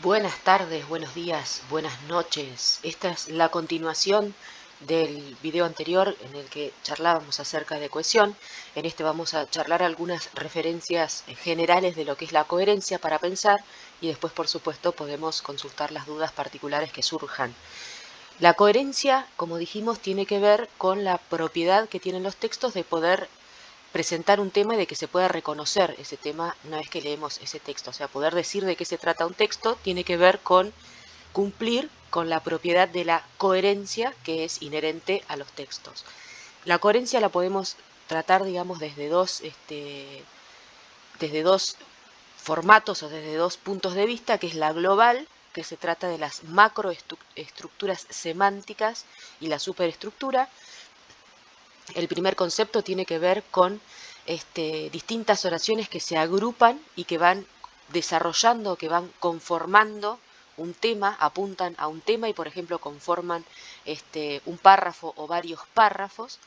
Buenas tardes, buenos días, buenas noches. Esta es la continuación del video anterior en el que charlábamos acerca de cohesión. En este vamos a charlar algunas referencias generales de lo que es la coherencia para pensar y después, por supuesto, podemos consultar las dudas particulares que surjan. La coherencia, como dijimos, tiene que ver con la propiedad que tienen los textos de poder presentar un tema y de que se pueda reconocer ese tema una vez que leemos ese texto. O sea, poder decir de qué se trata un texto tiene que ver con cumplir con la propiedad de la coherencia que es inherente a los textos. La coherencia la podemos tratar, digamos, desde dos formatos o desde dos puntos de vista, que es la global, que se trata de las macroestructuras semánticas, y la superestructura. El primer concepto tiene que ver con distintas oraciones que se agrupan y que van desarrollando, que van conformando un tema, apuntan a un tema y, por ejemplo, conforman un párrafo o varios párrafos,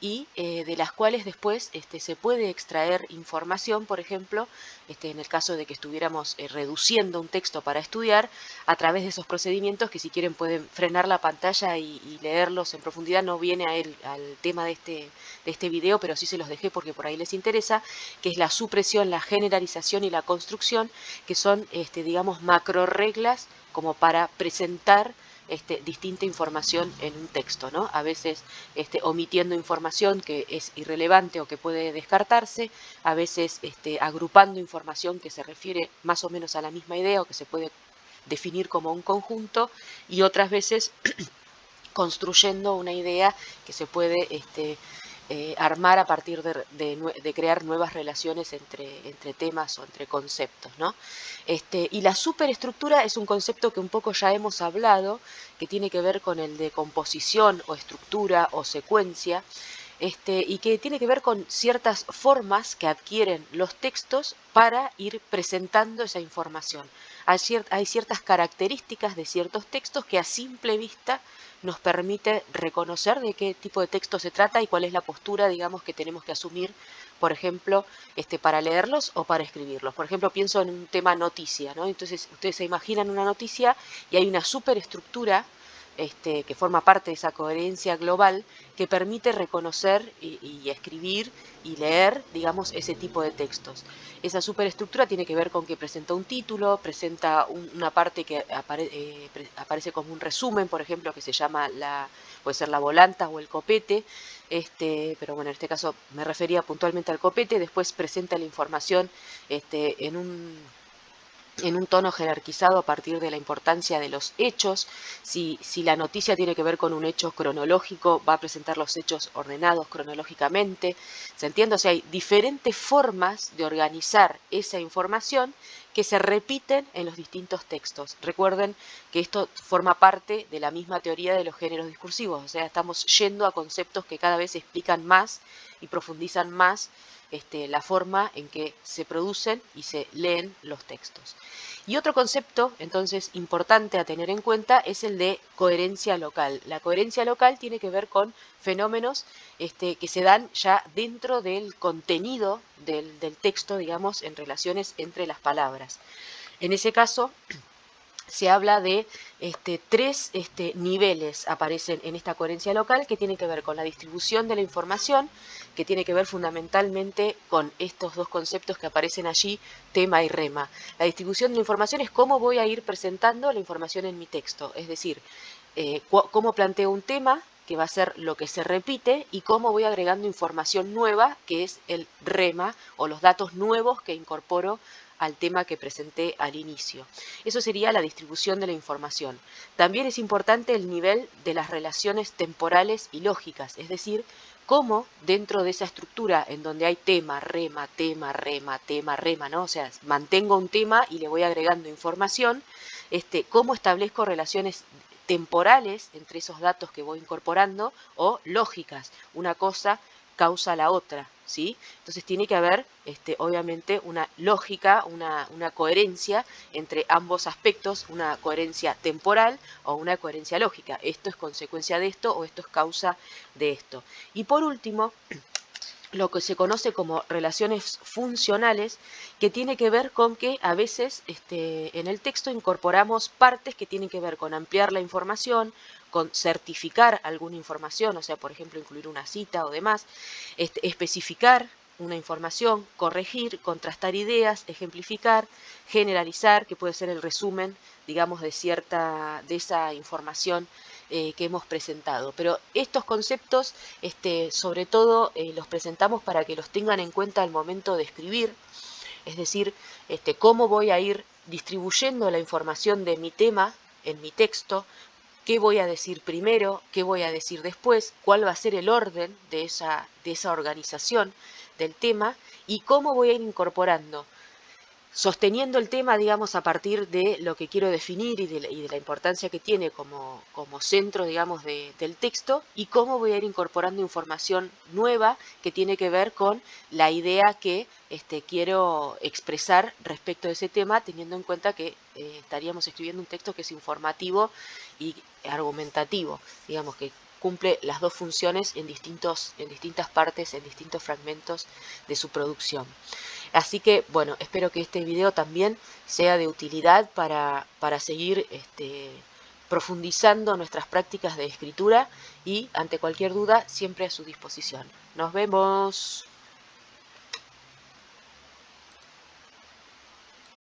y de las cuales después se puede extraer información, por ejemplo, en el caso de que estuviéramos reduciendo un texto para estudiar, a través de esos procedimientos que, si quieren, pueden frenar la pantalla y leerlos en profundidad. No viene al tema de este video, pero sí se los dejé porque por ahí les interesa, que es la supresión, la generalización y la construcción, que son, digamos, macro reglas como para presentar distinta información en un texto, ¿no? A veces omitiendo información que es irrelevante o que puede descartarse, a veces agrupando información que se refiere más o menos a la misma idea o que se puede definir como un conjunto, y otras veces construyendo una idea que se puede armar a partir de crear nuevas relaciones entre temas o entre conceptos, ¿no? Y la superestructura es un concepto que un poco ya hemos hablado, que tiene que ver con el de composición o estructura o secuencia, y que tiene que ver con ciertas formas que adquieren los textos para ir presentando esa información. Hay ciertas características de ciertos textos que a simple vista nos permite reconocer de qué tipo de texto se trata y cuál es la postura, digamos, que tenemos que asumir, por ejemplo, para leerlos o para escribirlos. Por ejemplo, pienso en un tema noticia, ¿no? Entonces, ustedes se imaginan una noticia y hay una superestructura que forma parte de esa coherencia global, que permite reconocer y escribir y leer, digamos, ese tipo de textos. Esa superestructura tiene que ver con que presenta un título, presenta una parte que aparece como un resumen, por ejemplo, que se llama puede ser la volanta o el copete, pero bueno, en este caso me refería puntualmente al copete. Después presenta la información en un tono jerarquizado a partir de la importancia de los hechos. Si la noticia tiene que ver con un hecho cronológico, va a presentar los hechos ordenados cronológicamente. ¿Se entiende? O sea, hay diferentes formas de organizar esa información que se repiten en los distintos textos. Recuerden que esto forma parte de la misma teoría de los géneros discursivos, o sea, estamos yendo a conceptos que cada vez explican más y profundizan más la forma en que se producen y se leen los textos. Y otro concepto, entonces, importante a tener en cuenta es el de coherencia local. La coherencia local tiene que ver con fenómenos que se dan ya dentro del contenido del texto, digamos, en relaciones entre las palabras. En ese caso, se habla de tres niveles, aparecen en esta coherencia local, que tiene que ver con la distribución de la información, que tiene que ver fundamentalmente con estos dos conceptos que aparecen allí, tema y rema. La distribución de la información es cómo voy a ir presentando la información en mi texto, es decir, cómo planteo un tema, que va a ser lo que se repite, y cómo voy agregando información nueva, que es el rema, o los datos nuevos que incorporo al tema que presenté al inicio. Eso sería la distribución de la información. También es importante el nivel de las relaciones temporales y lógicas, es decir, cómo dentro de esa estructura en donde hay tema, rema, tema, rema, tema, rema, ¿no? O sea, mantengo un tema y le voy agregando información, cómo establezco relaciones temporales entre esos datos que voy incorporando, o lógicas, una cosa causa la otra, ¿sí? Entonces tiene que haber, obviamente, una lógica, una coherencia entre ambos aspectos, una coherencia temporal o una coherencia lógica. Esto es consecuencia de esto o esto es causa de esto. Y por último, lo que se conoce como relaciones funcionales, que tiene que ver con que a veces en el texto incorporamos partes que tienen que ver con ampliar la información, con certificar alguna información, o sea, por ejemplo, incluir una cita o demás, especificar una información, corregir, contrastar ideas, ejemplificar, generalizar, que puede ser el resumen, digamos, de esa información que hemos presentado. Pero estos conceptos, sobre todo, los presentamos para que los tengan en cuenta al momento de escribir, es decir, cómo voy a ir distribuyendo la información de mi tema en mi texto, qué voy a decir primero, qué voy a decir después, cuál va a ser el orden de esa organización del tema y cómo voy a ir incorporando, sosteniendo el tema, digamos, a partir de lo que quiero definir y de la importancia que tiene como centro, digamos, del texto, y cómo voy a ir incorporando información nueva que tiene que ver con la idea que quiero expresar respecto de ese tema, teniendo en cuenta que estaríamos escribiendo un texto que es informativo y argumentativo, digamos, que cumple las dos funciones en distintas partes, en distintos fragmentos de su producción. Así que, bueno, espero que este video también sea de utilidad para seguir profundizando nuestras prácticas de escritura y ante cualquier duda siempre a su disposición. Nos vemos.